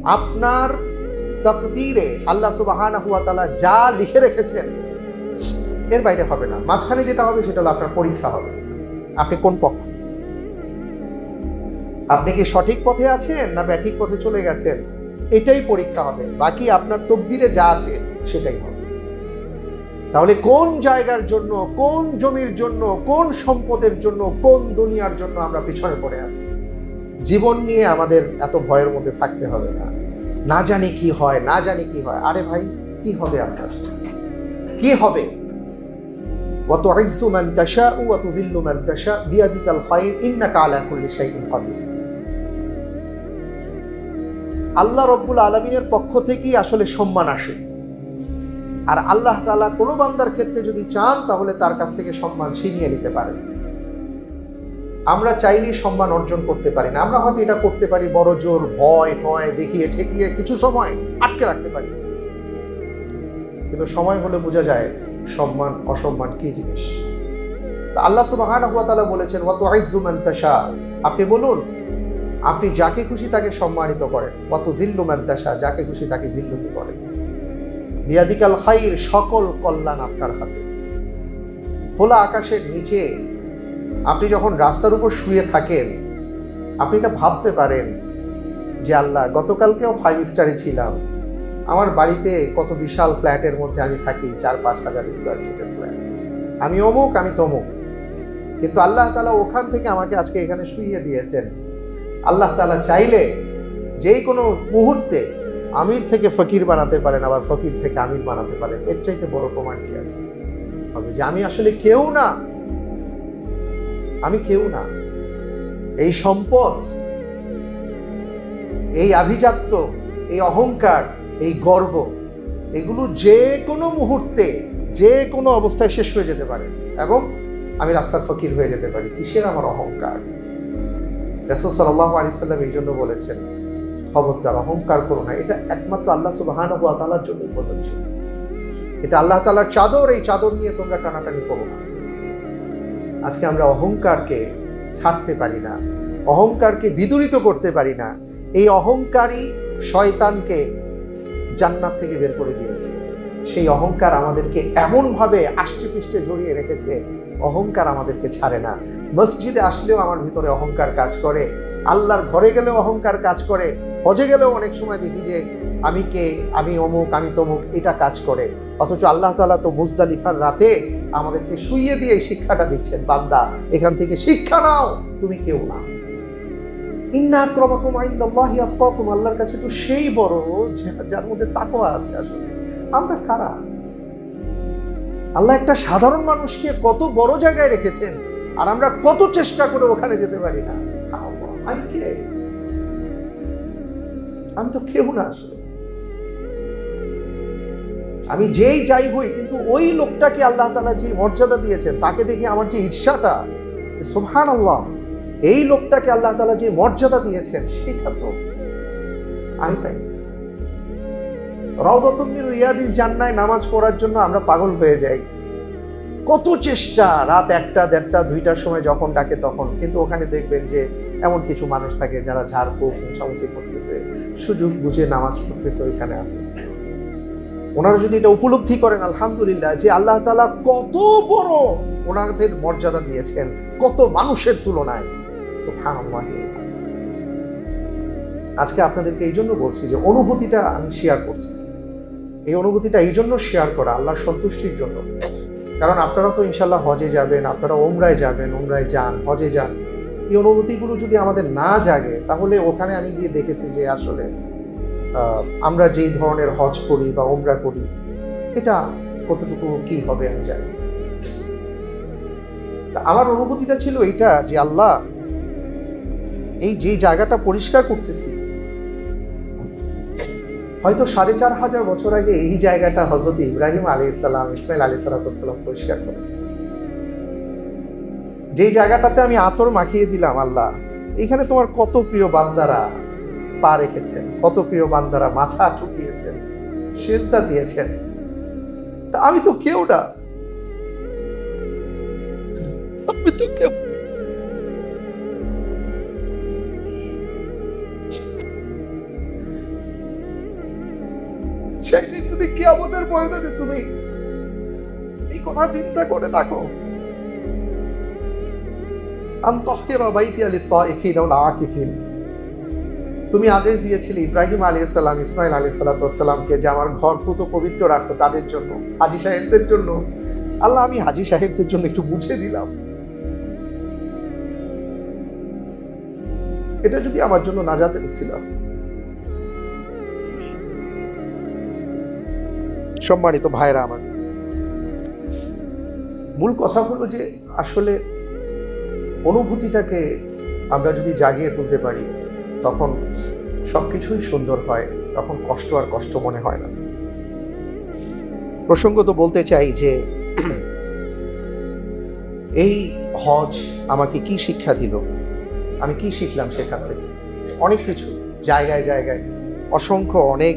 আপনার তাকদীরে আল্লাহ সুবহানাহু ওয়া তাআলা যা লিখে রেখেছেন এর বাইরে হবে না। মাঝখানে যেটা হবে সেটা হলো আপনার পরীক্ষা হবে। আপনি কোন পক্ষ? আপনি কি সঠিক পথে আছেন না ব্যাঠিক পথে চলে গেছেন? এটাই পরীক্ষা হবে। বাকি আপনার তকদিরে যা আছে সেটাই হবে। তাহলে কোন জায়গার জন্য, কোন জমির জন্য, কোন সম্পদের জন্য, কোন দুনিয়ার জন্য আমরা পিছনে পড়ে আছি? জীবন নিয়ে আমাদের এত ভয়ের মধ্যে থাকতে হবে না। না জানি কি হয়, না জানি কি হয়। আরে ভাই, কি হবে আপনার? কি হবে? وَتُعِزُّ مَن تَشَاءُ وَتُذِلُّ مَن تَشَاءُ بِيَدِكَ الْخَيْرُ إِنَّكَ عَلَى كُلِّ شَيْءٍ قَدِيرٌ। আল্লাহ রব্বুল আলামিনের পক্ষ থেকেই আসলে সম্মান আসে। আর আল্লাহ তাআলা কোনো বান্দার ক্ষেত্রে যদি চান তাহলে তার কাছ থেকে সম্মান ছিনিয়ে নিতে পারেন। আমরা চাইলেই সম্মান অর্জন করতে পারি না। আমরা হয়তো এটা করতে পারি বড় জোর, ভয় ঠয় দেখিয়ে ঠেকিয়ে কিছু সময় আটকে রাখতে পারি, কিন্তু সময় হলে বোঝা যায় সম্মান অসম্মান কি জিনিস। তা আল্লাহ সুবহানাহু ওয়া তাআলা বলেছেন ওয়া তুইজ্জু মান তাশা। আপনি বলুন, আপনি যাকে খুশি তাকে সম্মানিত করেন। ওয়া তুযিল্লু মান তাশা, যাকে খুশি তাকে জিল্লতি করেন। বিয়াদিকাল খাইর, সকল কল্যাণ আপনার হাতে। খোলা আকাশের নিচে আপনি যখন রাস্তার উপর শুয়ে থাকেন, আপনি এটা ভাবতে পারেন যে আল্লাহ, গতকালকেও 5 স্টারে ছিলাম, আমার বাড়িতে কত বিশাল ফ্ল্যাটের মধ্যে আমি থাকি, 4-5 হাজার স্কোয়ার ফিটের ফ্ল্যাট, আমি অমুক আমি তমুক, কিন্তু আল্লাহ তাআলা ওখান থেকে আমাকে আজকে এখানে শুইয়ে দিয়েছেন। আল্লাহ তাআলা চাইলে যেই কোনো মুহূর্তে আমির থেকে ফকির বানাতে পারেন, আবার ফকির থেকে আমির বানাতে পারেন। এর চাইতে বড় প্রমাণ কি আছে? যে আমি আসলে কেউ না, আমি কেউ না। এই সম্পদ, এই আভিজাত্য, এই অহংকার, এই গর্ব, এগুলো যে কোনো মুহূর্তে যে কোনো অবস্থায় শেষ হয়ে যেতে পারে এবং আমি রাস্তার ফকির হয়ে যেতে পারি। কিসের আমার অহংকার? রাসূল সাল্লাল্লাহু আলাইহি সাল্লাম এই জন্য বলেছেন, খবরদার অহংকার করো না। এটা একমাত্র আল্লাহ সুবহানাহু ওয়া তাআলার জন্য প্রযোজ্য। এটা আল্লাহ তাআলার চাদর, এই চাদর নিয়ে তোমরা টানাটানি করো না। আজকে আমরা অহংকারকে ছাড়তে পারি না, অহংকারকে বিদূরিত করতে পারি না। এই অহংকারই শয়তানকে জান্নাত থেকে বের করে দিয়েছে। সেই অহংকার আমাদেরকে এমনভাবে আষ্টে পৃষ্ঠে জড়িয়ে রেখেছে, অহংকার আমাদেরকে ছাড়ে না। মসজিদে আসলেও আমার ভিতরে অহংকার কাজ করে, আল্লাহর ঘরে গেলেও অহংকার কাজ করে, হজে গেলেও অনেক সময় দেখি যে আমি কে, আমি অমুক, আমি তমুক, এটা কাজ করে। অথচ আল্লাহ তাআলা তো মুজদালিফার রাতে আমাদেরকে শুইয়ে দিয়ে এই শিক্ষাটা দিচ্ছেন, বান্দা এখান থেকে শিক্ষা নাও, তুমি কেউ না। ইন্না আক্রামাকুম ইনদাল্লাহি আতকাকুম, আল্লাহর কাছে তো সেই বড় যার মধ্যে তাকওয়া আছে। আসলে আমরা কারা? আল্লাহ একটা সাধারণ মানুষকে কত বড় জায়গায় রেখেছেন, আর আমরা কত চেষ্টা করে ওখানে যেতে পারি না। আমি কে? আমি তো কেউ না। আসলে আমি যেই যাই হই, কিন্তু ওই লোকটাকে আল্লাহ তাআলা যে মর্যাদা দিয়েছেন, তাকে দেখে আমার যে ঈর্ষাটা, সুবহানাল্লাহ, এই লোকটাকে আল্লাহ তাআলা যে মর্যাদা দিয়েছেন সেটা তো আমি পাই। রাউদাতুম মিন রিয়াদিল জান্নায় নামাজ পড়ার জন্য আমরা পাগল হয়ে যাই। কত চেষ্টা, রাত 1টা, 1:30, 2টার সময় যখন ডাকে তখন, কিন্তু ওখানে দেখবেন যে এমন কিছু মানুষ থাকে যারা ঝাড়ফুঁক মোছামুছি করতেছে, সুযোগ বুঝে নামাজ পড়তেছে, ওইখানে আছে। ওনারা যদি এটা উপলব্ধি করেন, আলহামদুলিল্লাহ, যে আল্লাহ তাআলা কত বড় ওনাদের মর্যাদা দিয়েছেন কত মানুষের তুলনায়। সুবহানাল্লাহ। আজকে আপনাদেরকে এই জন্য বলছি যে অনুভূতিটা আমি শেয়ার করছি। এই অনুভূতিটা এই জন্য শেয়ার করা আল্লাহর সন্তুষ্টির জন্য। কারণ আপনারা তো ইনশাল্লাহ হজে যাবেন, আপনারা ওমরায় যাবেন, ওমরায় যান, হজে যান। এই অনুভূতিগুলো যদি আমাদের না জাগে, তাহলে ওখানে আমি গিয়ে দেখেছি যে আসলে আমরা যেই ধরনের হজ করি বা ওমরা করি, এটা কতটুকু কি হবে আমি জানি। আমার অনুভূতিটা ছিল এইটা যে আল্লাহ, এই যে জায়গাটা পরিষ্কার করতেছি, হয়তো 4500 বছর আগে এই জায়গাটা হযরত ইব্রাহিম আলাইহিস সালাম, ইসমাইল আলাইহিস সালাম পরিষ্কার করেছেন। যেই জায়গাটাতে আমি আতর মাখিয়ে দিলাম, আল্লাহ, এখানে তোমার কত প্রিয় বান্দারা পা রেখেছেন, কত প্রিয় বান্দারা মাথা ঠুকিয়েছেন, সিজদা দিয়েছেন। তা আমি তো কেউ না, আমি তো কেউ। সেই দিন যদি কিয়ামতের ময়দানে তুমি এই কথা চিন্তা করে থাকো, তুমি আদেশ দিয়েছিলে ইব্রাহিম আলাইহিস সালাম, ইসমাইল আলাইহিস সালামকে যে আমার ঘর পুত পবিত্র রাখো তাদের জন্য, হাজী সাহেবদের জন্য। আল্লাহ, আমি হাজী সাহেবদের জন্য একটু মুছে দিলাম, এটা যদি আমার জন্য নাজাতের উসিলা। সম্মানিত ভাইরা আমার, মূল কথা হলো যে আসলে অনুভূতিটাকে আমরা যদি জাগিয়ে তুলতে পারি তখন সবকিছুই সুন্দর হয়, তখন কষ্ট আর কষ্ট মনে হয় না। প্রসঙ্গত বলতে চাই যে এই হজ আমাকে কি শিক্ষা দিল, আমি কি শিখলাম সেখান থেকে। অনেক কিছু, জায়গায় জায়গায় অসংখ্য অনেক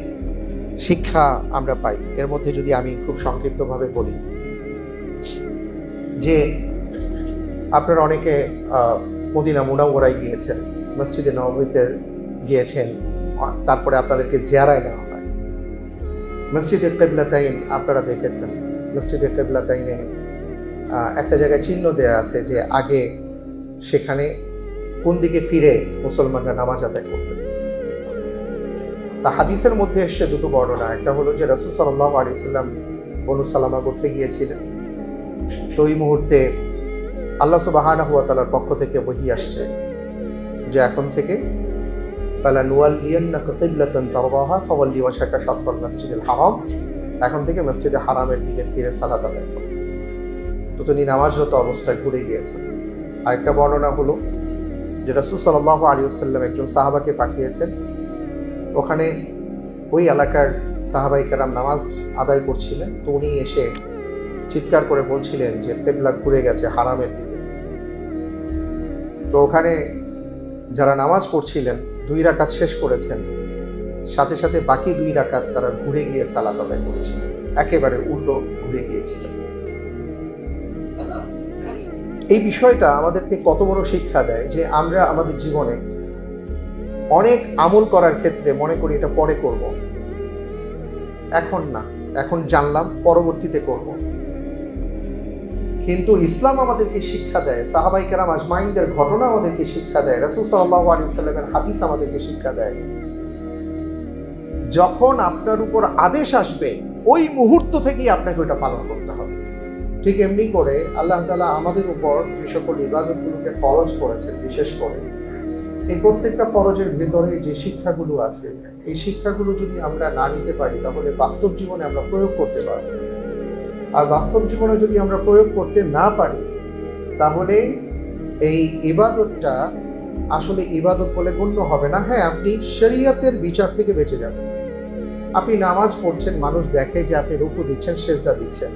শিক্ষা আমরা পাই। এর মধ্যে যদি আমি খুব সংক্ষিপ্তভাবে বলি যে আপনারা অনেকে মদিনা মুনাওয়ারায় গিয়েছেন, মসজিদে নববীতে গিয়েছেন, তারপরে আপনাদেরকে জিয়ারায় নেওয়া হয়। মসজিদে কিবলাতাইন আপনারা দেখেছেন, মসজিদে কিবলাতাইনে একটা জায়গায় চিহ্ন দেওয়া আছে যে আগে সেখানে কোন দিকে ফিরে মুসলমানরা নামাজ আদায় করতেন। তা হাদিসের মধ্যে এসছে দুটো বর্ণনা। একটা হলো যে রাসূল সাল্লাল্লাহু আলাইহি ওয়াসাল্লাম বনু সালামা গোত্রে গিয়েছিলেন, তো এই মুহূর্তে আল্লাহ সুবহানাহু ওয়া তাআলার পক্ষ থেকে ওহী আসছে যে এখন থেকে ফালানুওয়াল্লিয়ান্নাকা কিবলাতান তারদাহা ফাওয়াল্লি ওয়াজহাকা শাতরাল মাসজিদিল হারাম, এখন থেকে মসজিদে হারামের দিকে ফিরে সালাত আদায় করো। তো তিনি নামাজরত অবস্থায় ঘুরে গিয়েছেন। আরেকটা বর্ণনা হলো যে রাসূল সাল্লাল্লাহু আলাইহি ওয়াসাল্লাম একজন সাহাবাকে পাঠিয়েছেন, ওখানে ওই এলাকার সাহাবায়ে কেরাম নামাজ আদায় করছিলেন, তো উনি এসে চিৎকার করে বলছিলেন যে কিবলা ঘুরে গেছে হারামের দিকে। তো ওখানে যারা নামাজ পড়ছিলেন 2 রাকাত শেষ করেছেন, সাথে সাথে বাকি 2 রাকাত তারা ঘুরে গিয়ে সালাত আদায় করেছিলেন, একেবারে উল্টো ঘুরে গিয়েছিলেন। এই বিষয়টা আমাদেরকে কত বড় শিক্ষা দেয় যে আমরা আমাদের জীবনে অনেক আমল করার ক্ষেত্রে মনে করি এটা পরে করব, এখন না, এখন জানলাম পরবর্তীতে করব। কিন্তু ইসলাম আমাদেরকে শিক্ষা দেয়, সাহাবায়ে কেরাম আজমাইনদের ঘটনা আমাদেরকে শিক্ষা দেয়, রাসূল সাল্লাল্লাহু আলাইহি ওয়াসাল্লামের হাদিস আমাদেরকে শিক্ষা দেয়, যখন আপনার উপর আদেশ আসবে ওই মুহূর্ত থেকেই আপনাকে ওটা পালন করতে হবে। ঠিক এমনি করে আল্লাহ তাআলা আমাদের উপর যে সকল ইবাদতগুলোকে ফরজ করেছেন, বিশেষ করে এই প্রত্যেকটা ফরজের ভেতরে যে শিক্ষাগুলো আছে, এই শিক্ষাগুলো যদি আমরা না নিতে পারি তাহলে বাস্তব জীবনে আমরা প্রয়োগ করতে পারবো। আর বাস্তব জীবনে যদি আমরা প্রয়োগ করতে না পারি তাহলে এই ইবাদতটা আসলে ইবাদত বলে গণ্য হবে না। হ্যাঁ, আপনি শরীয়তের বিচার থেকে বেঁচে যাবেন। আপনি নামাজ পড়ছেন, মানুষ দেখে যে আপনি রুকু দিচ্ছেন, সেজদা দিচ্ছেন,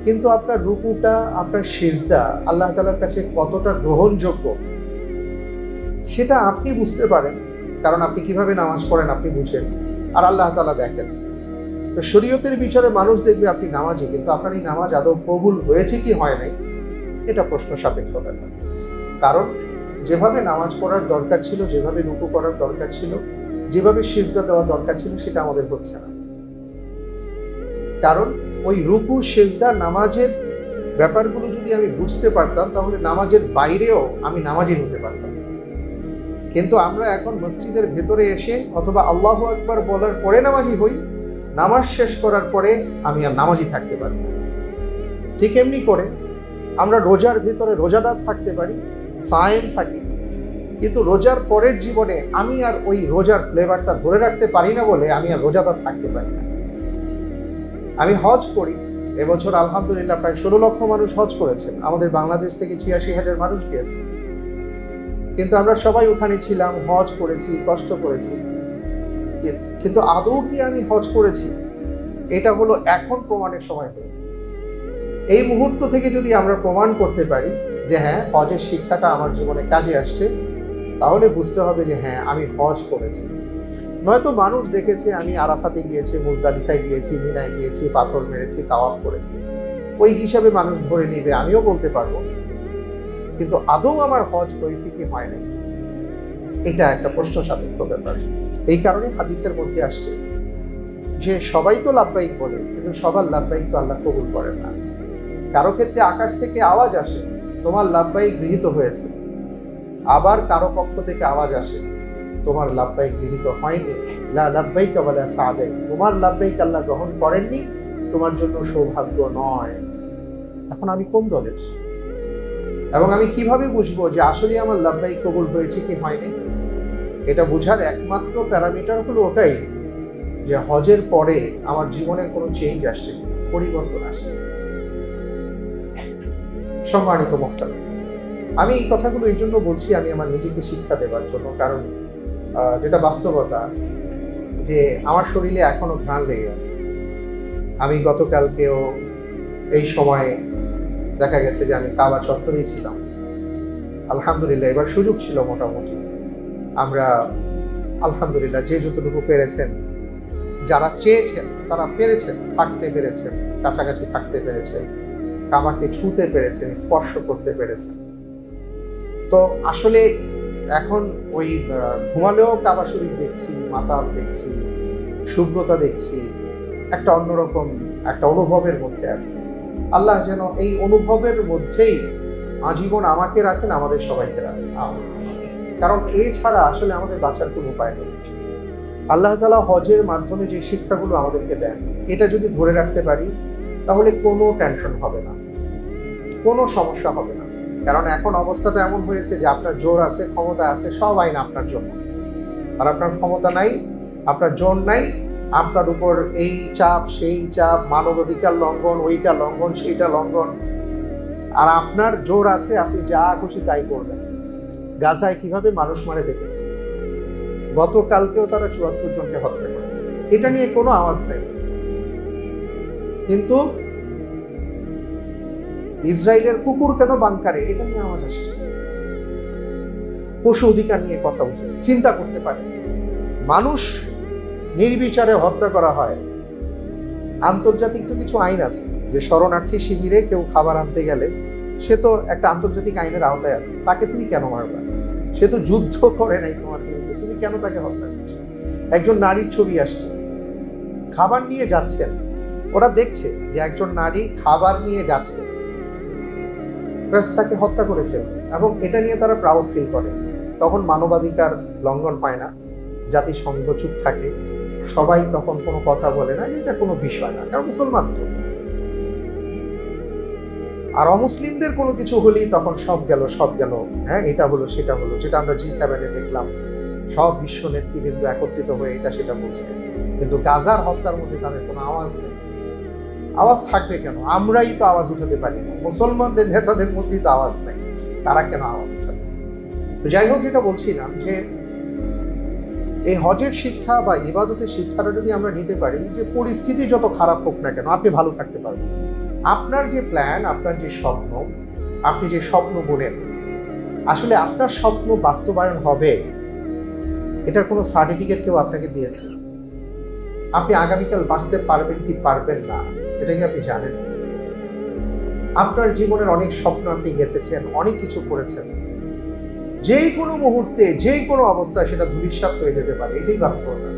কিন্তু আপনার রুকুটা, আপনার সেজদা আল্লাহ তাআলার কাছে কতটা গ্রহণযোগ্য সেটা আপনি বুঝতে পারেন, কারণ আপনি কিভাবে নামাজ পড়েন আপনি বুঝেন, আর আল্লাহ তাআলা দেখেন। তো শরীয়তের বিচারে মানুষ দেখবে আপনি নামাজি, কিন্তু আপনার এই নামাজ আদৌ কবুল হয়েছে কি হয় নাই এটা প্রশ্ন সাপেক্ষ ব্যাপার। কারণ যেভাবে নামাজ পড়ার দরকার ছিল, যেভাবে রুকু করার দরকার ছিল, যেভাবে সিজদা দেওয়া দরকার ছিল সেটা আমাদের হচ্ছে না। কারণ ওই রুকু, সিজদা, নামাজের ব্যাপারগুলো যদি আমি বুঝতে পারতাম তাহলে নামাজের বাইরেও আমি নামাজি হতে পারতাম। কিন্তু আমরা এখন মসজিদের ভেতরে এসে অথবা আল্লাহু আকবার বলার পরে নামাজি হই, নামাজ শেষ করার পরে আমি আর নামাজি থাকতে পারি না। ঠিক এমনি করে আমরা রোজার ভিতরে রোজাদার থাকতে পারি, সায়েম থাকি, কিন্তু রোজার পরের জীবনে আমি আর ওই রোজার ফ্লেভারটা ধরে রাখতে পারি না বলে আমি আর রোজাদার থাকতে পারি না। আমি হজ করি, এবছর আলহামদুলিল্লাহ প্রায় 16 লক্ষ মানুষ হজ করেছেন, আমাদের বাংলাদেশ থেকে 86,000 মানুষ গিয়েছে, কিন্তু আমরা সবাই ওখানে ছিলাম, হজ করেছি, কষ্ট করেছি, কিন্তু আদৌ কি আমি হজ করেছি এটা হলো এখন প্রমাণের সময় হয়েছে। এই মুহূর্ত থেকে যদি আমরা প্রমাণ করতে পারি যে হ্যাঁ হজের শিক্ষাটা আমার জীবনে কাজে আসছে, তাহলে বুঝতে হবে যে হ্যাঁ আমি হজ করেছি। নয়তো মানুষ দেখেছে আমি আরাফাতে গিয়েছি, মুজদালিফায় গিয়েছি, মিনায় গিয়েছি, পাথর মেরেছি, তাওয়াফ করেছি, ওই হিসাবে মানুষ ধরে নিবে, আমিও বলতে পারবো, কিন্তু আদৌ আমার হজ হয়েছে কি হয় না এটা একটা প্রশ্ন সাপেক্ষ ব্যাপার। এই কারণে হাদিসের মধ্যে আসছে যে সবাই তো লাব্বাইক বলে, কিন্তু সবার লাব্বাইক তো আল্লাহ কবুল করেন না। কারো ক্ষেত্রে আকাশ থেকে আওয়াজ আসে, তোমার লাব্বাইক গৃহীত হয়েছে, আবার কারো পক্ষ থেকে আওয়াজ আসে, তোমার লাব্বাইক গৃহীত হয়নি, লা লাব্বাইক ওয়ালা সাদাইক, তোমার লাব্বাইক আল্লাহ গ্রহণ করেননি, তোমার জন্য সৌভাগ্য নয়। এখন আমি কোন দলের? এবং আমি কিভাবে বুঝবো যে আসলে আমার লাব্বাইক কবুল হয়েছে কি হয়নি? এটা বোঝার একমাত্র প্যারামিটার হলো ওটাই যে হজের পরে আমার জীবনের কোনো চেঞ্জ আসছে, পরিবর্তন আসছে। সম্মানিত মুহতারাম, আমি এই কথাগুলো এই জন্য বলছি, আমি আমার নিজেকে শিক্ষা দেবার জন্য। কারণ যেটা বাস্তবতা, যে আমার শরীরে এখনো ঘ্রাণ লেগে আছে। আমি গতকালকেও এই সময়ে দেখা গেছে যে আমি কাবা চত্বরেই ছিলাম। আলহামদুলিল্লাহ এবার সুযোগ ছিল মোটামুটি। আমরা আলহামদুলিল্লাহ যে যতটুকু পেরেছেন, যারা চেয়েছেন তারা পেরেছেন, থাকতে পেরেছেন, কাছাকাছি থাকতে পেরেছেন, কাবাকে ছুঁতে পেরেছেন, স্পর্শ করতে পেরেছেন। তো আসলে এখন ওই ঘুমালেও কাবা শরীফ দেখছি, মাতাফ দেখছি, শুভ্রতা দেখছি, একটা অন্যরকম একটা অনুভবের মধ্যে আছে। আল্লাহ যেন এই অনুভবের মধ্যেই আজীবন আমাকে রাখেন, আমাদের সবাইকে রাখেন। কারণ এছাড়া আসলে আমাদের বাঁচার কোনো উপায় নেই। আল্লাহ তাআলা হজের মাধ্যমে যে শিক্ষাগুলো আমাদেরকে দেন, এটা যদি ধরে রাখতে পারি তাহলে কোনো টেনশন হবে না, কোনো সমস্যা হবে না। কারণ এখন অবস্থাটা এমন হয়েছে যে আপনার জোর আছে, ক্ষমতা আছে, সব আইন আপনার জন্য। আর আপনার ক্ষমতা নাই, আপনার জোর নাই, আপনার উপর এই চাপ সেই চাপ, মানবাধিকার লঙ্ঘন, ওইটা লঙ্ঘন সেইটা লঙ্ঘন। আর আপনার জোর আছে, আপনি যা খুশি তাই করবেন। গাজায় কিভাবে মানুষ মারে দেখেছে, গতকালকেও তারা ৭৪ জনকে হত্যা করেছে, এটা নিয়ে কোনো আওয়াজ নেই। কিন্তু ইসরায়েলের কুকুর কেন বাংকারে, এটা নিয়ে আওয়াজ আসছে। পশু অধিকার নিয়ে কথা উঠেছে। চিন্তা করতে পারে, মানুষ নির্বিচারে হত্যা করা হয়। আন্তর্জাতিক তো কিছু আইন আছে যে শরণার্থী শিবিরে কেউ খাবার আনতে গেলে সে তো একটা আন্তর্জাতিক আইনের আওতায় আছে, তাকে তুমি কেন মারবে? সে তো যুদ্ধ করে নাই তোমার বিরুদ্ধে, তুমি কেন তাকে হত্যা করছো? একজন নারীর ছবি আসছে, খাবার নিয়ে যাচ্ছেন, ওরা দেখছে যে একজন নারী খাবার নিয়ে যাচ্ছে, ব্যাস তাকে হত্যা করে ফেলবে, এবং এটা নিয়ে তারা প্রাউড ফিল করে। তখন মানবাধিকার লঙ্ঘন হয় না, জাতিসংঘ চুপ থাকে, সবাই তখন কোনো কথা বলে না, এটা কোনো বিষয় না, কারণ মুসলমান তো। আর অমুসলিমদের কোনো কিছু হলেই তখন সব গেল, হ্যাঁ এটা হলো সেটা হলো, যেটা আমরা G7-এ দেখলাম, সব বিশ্ব নেতৃবৃন্দ একত্রিত হয়ে এটা সেটা বলছে। কিন্তু গাজার হত্যার মধ্যে তাদের কোনো আওয়াজ নেই। আওয়াজ থাকবে কেন? আমরাই তো আওয়াজ উঠাতে পারি না, মুসলমানদের নেতাদের মধ্যেই তো আওয়াজ নেই, তারা কেন আওয়াজ উঠাবে? তো যাই হোক, যেটা বলছিলাম যে এই হজের শিক্ষা বা ইবাদতের শিক্ষাটা যদি আমরা নিতে পারি, যে পরিস্থিতি যত খারাপ হোক না কেন আপনি ভালো থাকতে পারবেন। আপনার যে প্ল্যান, আপনার যে স্বপ্ন, আপনি যে স্বপ্ন বুনেন, আসলে আপনার স্বপ্ন বাস্তবায়ন হবে এটার কোনো সার্টিফিকেট কেউ আপনাকে দিয়েছে? আপনি আগামীকাল বাঁচতে পারবেন কি পারবেন না এটা কি আপনি জানেন? আপনার জীবনের অনেক স্বপ্ন আপনি গেঁথেছেন, অনেক কিছু করেছেন, যে কোনো মুহূর্তে যে কোনো অবস্থায় সেটা ধূলিসাৎ হয়ে যেতে পারে, এটাই বাস্তবতা।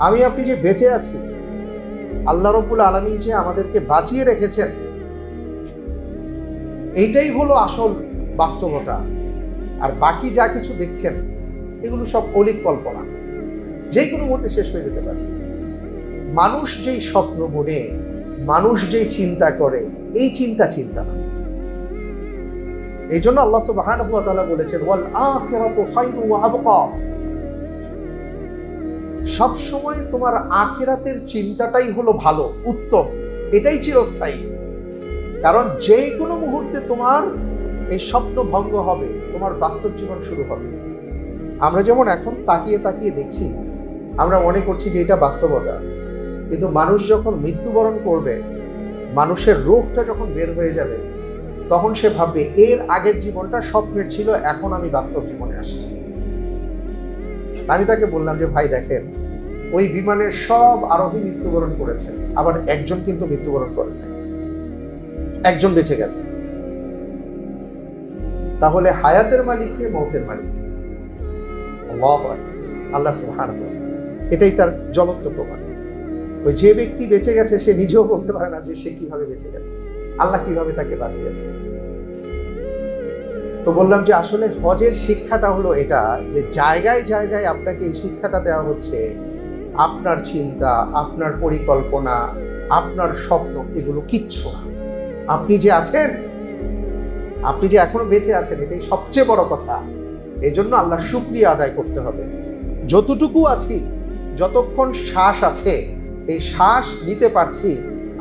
আমি আপনি যে বেঁচে আছি, আল্লাহ রাব্বুল আলামিন যে আমাদেরকে বাঁচিয়ে রেখেছেন, এইটাই হলো আসল বাস্তবতা। আর বাকি যা কিছু দেখছেন এগুলো সব অলীক কল্পনা, যে কোনো মুহূর্তে শেষ হয়ে যেতে পারে। মানুষ যেই স্বপ্ন বুনে, মানুষ যেই চিন্তা করে, এই চিন্তা না। এই জন্য আল্লাহ সুবহানাহু ওয়া তাআলা বলেছেন, ওয়াল আখিরাতু খায়রুন ওয়া আবকা। সব সময় তোমার আখিরাতের চিন্তাটাই হলো ভালো, উত্তম, এটাই চিরস্থায়ী। কারণ যে কোনো মুহূর্তে তোমার এই স্বপ্ন ভঙ্গ হবে, তোমার বাস্তব জীবন শুরু হবে। আমরা যেমন এখন তাকিয়ে দেখছি, আমরা মনে করছি যে এটা বাস্তবতা, কিন্তু মানুষ যখন মৃত্যুবরণ করবে, মানুষের রূহটা যখন বের হয়ে যাবে, তখন সে ভাববে এর আগের জীবনটা স্বপ্নের ছিল, এখন আমি বাস্তব জীবনে আসছি। আমি তাকে বললাম যে ভাই দেখেন, ওই বিমানের সব আরোহী মৃত্যুবরণ করেছে, আবার একজন কিন্তু মৃত্যুবরণ করেন নাই, একজন বেঁচে গেছে। তাহলে হায়াতের মালিক কে, মওতের মালিক কে? আল্লাহ সুবহানাহু ওয়া তাআলা। এটাই তার জ্বলন্ত প্রমাণ। ওই যে ব্যক্তি বেঁচে গেছে সে নিজেও বলতে পারে না যে সে কিভাবে বেঁচে গেছে, আল্লাহ কিভাবে তাকে বাঁচিয়েছে। তো বললাম যে আসলে হজের শিক্ষাটা হলো এটা, যে জায়গায় জায়গায় আপনাকে এই শিক্ষাটা দেওয়া হচ্ছে, আপনার চিন্তা, আপনার পরিকল্পনা, আপনার স্বপ্ন এগুলো কিচ্ছু না। আপনি যে আছেন, আপনি যে এখনো বেঁচে আছেন, এটাই সবচেয়ে বড় কথা। এই জন্য আল্লাহর শুকরিয়া আদায় করতে হবে। যতটুকু আছি, যতক্ষণ শ্বাস আছে, এই শ্বাস নিতে পারছি,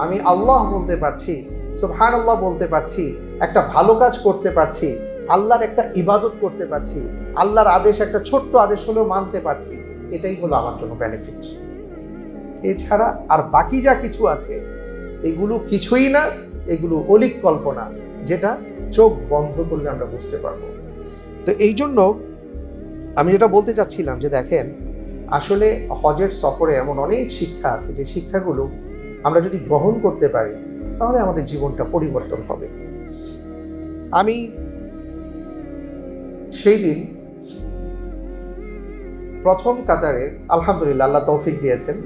আমি আল্লাহ বলতে পারছি, সুবহানাল্লাহ বলতে পারছি, একটা ভালো কাজ করতে পারছি, আল্লাহর একটা ইবাদত করতে পারছি, আল্লাহর আদেশ একটা ছোট্ট আদেশ হলেও মানতে পারছি, এটাই হলো আমার জন্য বেনিফিট। এছাড়া আর বাকি যা কিছু আছে এগুলো কিছুই না, এগুলো অলীক কল্পনা, যেটা চোখ বন্ধ করলে আমরা বুঝতে পারবো। তো এই জন্য আমি যেটা বলতে চাচ্ছিলাম যে দেখেন, আসলে হজের সফরে এমন অনেক শিক্ষা আছে যে শিক্ষাগুলো আমরা যদি গ্রহণ করতে পারি তাহলে আমাদের জীবনটা পরিবর্তন হবে। আমি সেই দিন প্রথম কাতারে, আলহামদুলিল্লাহ আল্লাহ তৌফিক দিয়েছেন,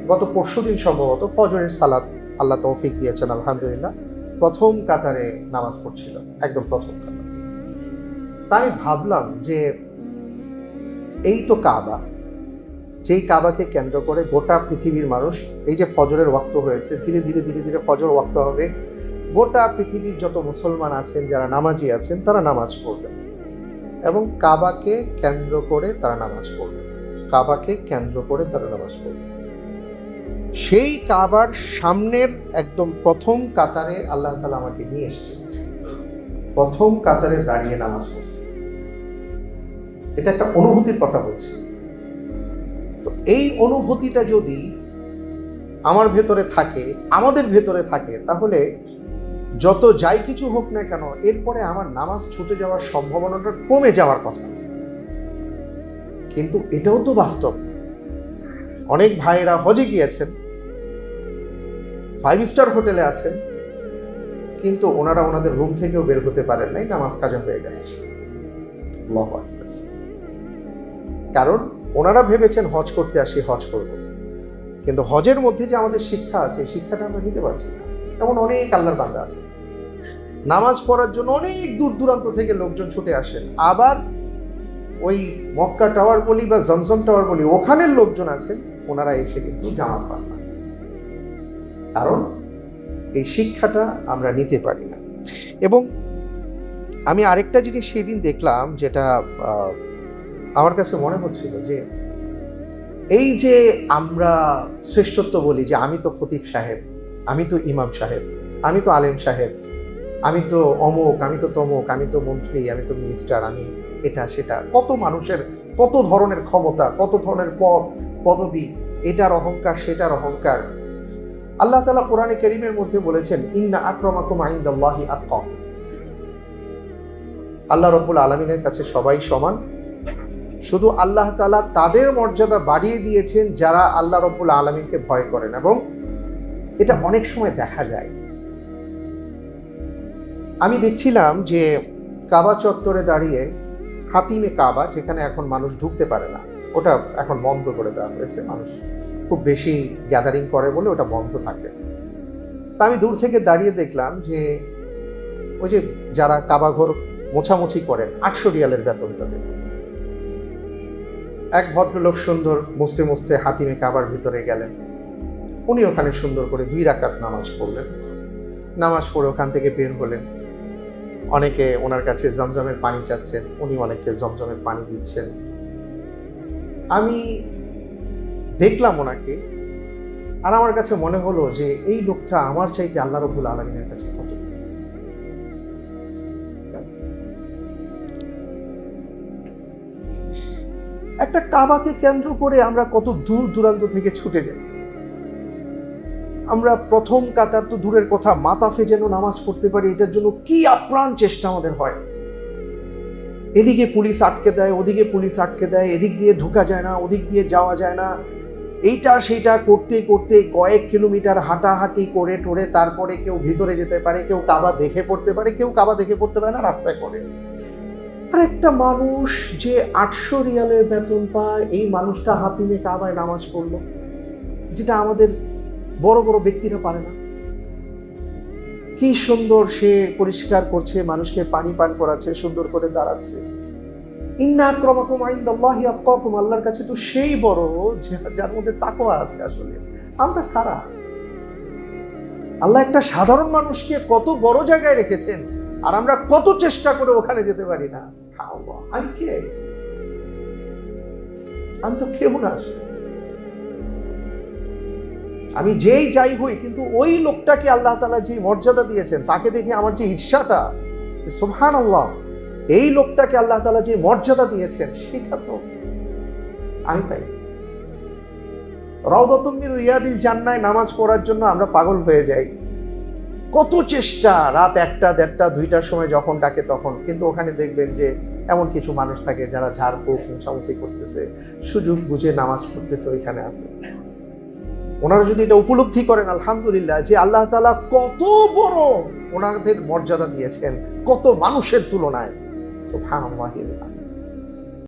গত পরশুদিন সম্ভবত ফজরের সালাত আল্লাহ তৌফিক দিয়েছেন, আলহামদুলিল্লাহ প্রথম কাতারে নামাজ পড়ছিল, একদম প্রথম কাতার। তাই আমি ভাবলাম যে এই তো কাবা, যেই কাবাকে কেন্দ্র করে গোটা পৃথিবীর মানুষ, এই যে ফজরের ওয়াক্ত হয়েছে, ধীরে ধীরে ধীরে ধীরে ফজর ওয়াক্ত হবে, গোটা পৃথিবীর যত মুসলমান আছেন, যারা নামাজি আছেন, তারা নামাজ পড়বেন এবং কাবাকে কেন্দ্র করে তারা নামাজ পড়বেন, কাবাকে কেন্দ্র করে তারা নামাজ পড়বেন। সেই কাবার সামনের একদম প্রথম কাতারে আল্লাহ তাআলা আমাকে নিয়ে এসেছেন, প্রথম কাতারে দাঁড়িয়ে নামাজ পড়ছে। এটা একটা অনুভূতির কথা বলছি। তো এই অনুভূতিটা যদি আমার ভেতরে থাকে, আমাদের ভেতরে থাকে, তাহলে যত যাই কিছু হোক না কেন, এরপরে আমার নামাজ ছুটে যাওয়ার সম্ভাবনাটা কমে যাওয়ার কথা। কিন্তু এটাও তো বাস্তব। অনেক ভাইয়েরা হজে গিয়েছেন, 5 স্টার হোটেলে আছেন, কিন্তু ওনারা ওনাদের রুম থেকেও বের হতে পারেন নাই, নামাজ কাজা হয়ে গেছে। আল্লাহু আকবার। কারণ ওনারা ভেবেছেন হজ করতে আসি, হজ করব, কিন্তু হজের মধ্যে যে আমাদের শিক্ষা আছে, শিক্ষাটা আমরা নিতে পারছি না। এমন অনেক আল্লাহর বান্দা আছে, নামাজ পড়ার জন্য অনেক দূর দূরান্ত থেকে লোকজন ছুটে আসেন, আবার ওই মক্কা টাওয়ার বলি বা জমজম টাওয়ার বলি, ওখানের লোকজন আছেন, ওনারা এসে কিন্তু জামাত পান না। কারণ এই শিক্ষাটা আমরা নিতে পারি না। এবং আমি আরেকটা জিনিস সেদিন দেখলাম, যেটা আমার কাছে মনে হচ্ছিল যে এই যে আমরা শ্রেষ্ঠত্ব বলি যে আমি তো খতিব সাহেব, আমি তো ইমাম সাহেব, আমি তো আলেম সাহেব, আমি তো অমুক, আমি তো তমুক, আমি তো মন্ত্রী, আমি তো মিনিস্টার, আমি এটা সেটা, কত মানুষের কত ধরনের ক্ষমতা, কত ধরনের পদ পদবি, এটার অহংকার সেটার অহংকার। আল্লাহ তাআলা কোরআনে কারীমের মধ্যে বলেছেন, ইন্না আকরামাকুম ইনদাল্লাহি আতকাকুম। আল্লাহ রাব্বুল আলামিনের কাছে সবাই সমান, শুধু আল্লাহ তাআলা তাদের মর্যাদা বাড়িয়ে দিয়েছেন যারা আল্লাহ রাব্বুল আলামিনকে ভয় করেন। এবং এটা অনেক সময় দেখা যায়। আমি দেখছিলাম যে কাবা চত্বরে দাঁড়িয়ে, হাতিমে কাবা, যেখানে এখন মানুষ ঢুকতে পারে না, ওটা এখন বন্ধ করে দেওয়া হয়েছে, মানুষ খুব বেশি গ্যাদারিং করে বলে ওটা বন্ধ থাকে। তা আমি দূর থেকে দাঁড়িয়ে দেখলাম যে ওই যে যারা কাবা ঘর মোছামুছি করেন, 800 রিয়ালের বেতন তাদের। এক ভদ্রলোক সুন্দর মুছতে মুছতে হাতিমে কাবার ভিতরে গেলেন, উনি ওখানে সুন্দর করে 2 রাকাত নামাজ পড়লেন, নামাজ পড়ে ওখান থেকে বের হলেন। অনেকে ওনার কাছে জমজমের পানি চাচ্ছেন, উনি অনেককে জমজমের পানি দিচ্ছেন। আমি দেখলাম ওনাকে, আর আমার কাছে মনে হলো যে এই লোকটা আমার চাইতে আল্লাহ রাব্বুল আলামিনের কাছে কত। একটা কাবাকে কেন্দ্র করে আমরা কত দূর দূরান্ত থেকে ছুটে যাই। আমরা প্রথম কাতার তো দূরের কথা, মাতাফে যেন নামাজ পড়তে পারি, এটার জন্য কি আপ্রাণ চেষ্টা আমাদের হয়। এদিকে পুলিশ আটকে দেয়, ওদিকে পুলিশ আটকে দেয়, এদিক দিয়ে ঢোকা যায় না, ওদিক দিয়ে যাওয়া যায় না, এইটা সেটা করতে করতে কয়েক কিলোমিটার হাঁটাহাঁটি করে টোরে তারপরে কেউ ভিতরে যেতে পারে, কেউ কাবা দেখে পড়তে পারে, কেউ কাবা দেখে পড়তে পারে না, রাস্তায় পড়ে। আর একটা মানুষ যে 800 রিয়ালের বেতন পায়, এই মানুষটা হাতিমে কাবায় নামাজ পড়লো, যেটা আমাদের বড় বড় ব্যক্তিরা পারে না। কি সুন্দর সে পরিষ্কার করছে, মানুষকে পানি পান করাচ্ছে, সুন্দর করে দাঁড়াচ্ছে। ইন্না আক্রামাকুম ইনদাল্লাহি আতকাকুম, আল্লাহর কাছে তো সেই বড় যার মধ্যে তাকওয়া আছে। আসলে আমরা কারা? আল্লাহ একটা সাধারণ মানুষকে কত বড় জায়গায় রেখেছেন, আর আমরা কত চেষ্টা করে ওখানে যেতে পারি না। আমি কে? আমি তো কেউ না। আসলে আমি যেই যাই হই, কিন্তু ওই লোকটাকে আল্লাহ তাআলা যে মর্যাদা দিয়েছেন তাকে দেখে আমার যে ঈর্ষাটা, সুবহানাল্লাহ, এই লোকটাকে আল্লাহ তাআলা যে মর্যাদা দিয়েছেন সেটা তো আমি পাই। রাউদাতুম মিন রিয়াদিল জান্নাহ নামাজ পড়ার জন্য আমরা পাগল হয়ে যাই। কত চেষ্টা, রাত 1টা, 1:30, 2টার সময় যখন ডাকে তখন, কিন্তু ওখানে দেখবেন যে এমন কিছু মানুষ থাকে যারা ঝাড়ফুঁক মোছামুছি করতেছে, সুযোগ বুঝে নামাজ পড়তেছে, ওইখানে আছে। ওনারা যদি এটা উপলব্ধি করেন, আলহামদুলিল্লাহ, যে আল্লাহ তাআলা কত বড় ওনাদের মর্যাদা দিয়েছেন কত মানুষের তুলনায়। সুবহানাল্লাহ।